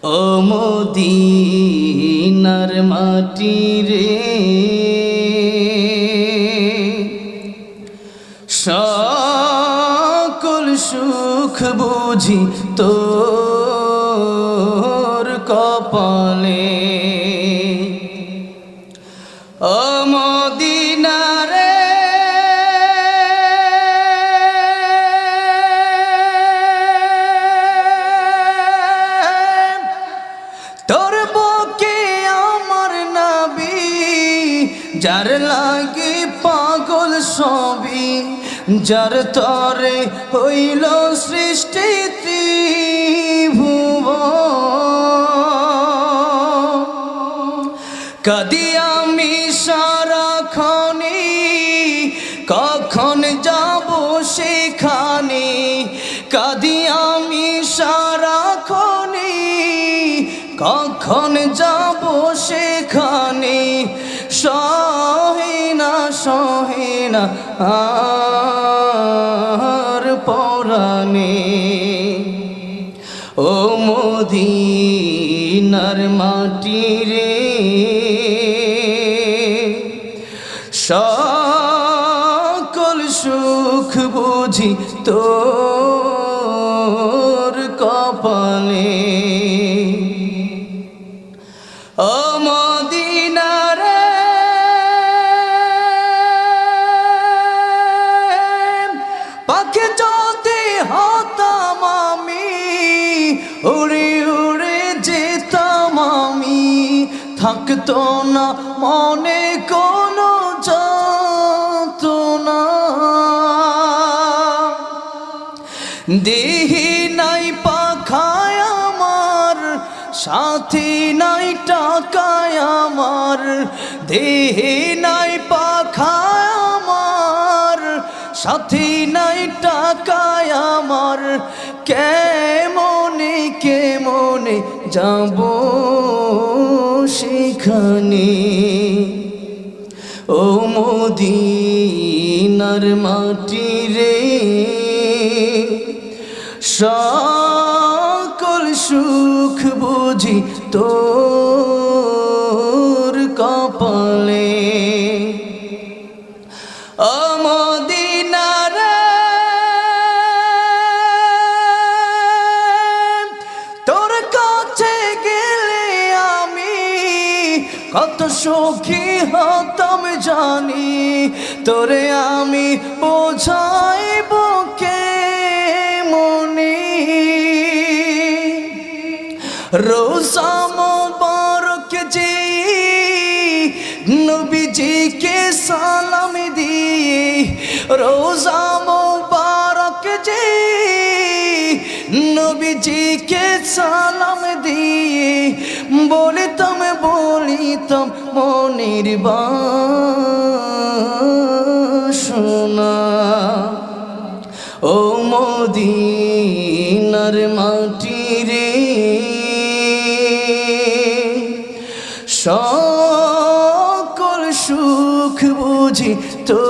ও মদিনার মাটি রে, সকল সুখ বুঝি তোর কপালে। ও মদিনা রে, তোর বুকে আমার নবী, যার লাগে পাগল সবই, যার তরে হইল সৃষ্টি ত্রিভুবন। কাঁদি আমি সারাক্ষণে, কখন যাব সেখানে। কাঁদি আমি সারাক্ষণে, কখন যাব সেখানে। সহে না আর পরাণে। ও মদিনার মাটি রে, সকল সুখ বুঝি তোর কপালে। ও মদিনা রে, পাখি যদি হতাম আমি, উড়ে উড়ে যেতাম আমি। থাকতো না মনে কোনো যন্ত্রণা। দেহি নাই পাখায় আমার, সাথী নাই টাকায় আমার। দেহে নাই পাখায় আমার, সাথী নাই টাকায় আমার। কেমনে কেমনে যাব সেখানে। ও মদিনার মাটি রে, সকল সুখ বুঝি তোর কপালে। ও মদিনা রে, তোর কাছে গেলে আমি কত সুখী হতাম জানি। তোরে আমি বোঝাইব কেমনে। রোজা মোবারক যে নবীজিকে সালাম দিয়ে, রোজা মোবারক যে নবীজিকে সালাম দিয়ে, বলিতাম মনের বাসনা। ও মদিনার মাটি রে, সকল সুখ বুঝি তো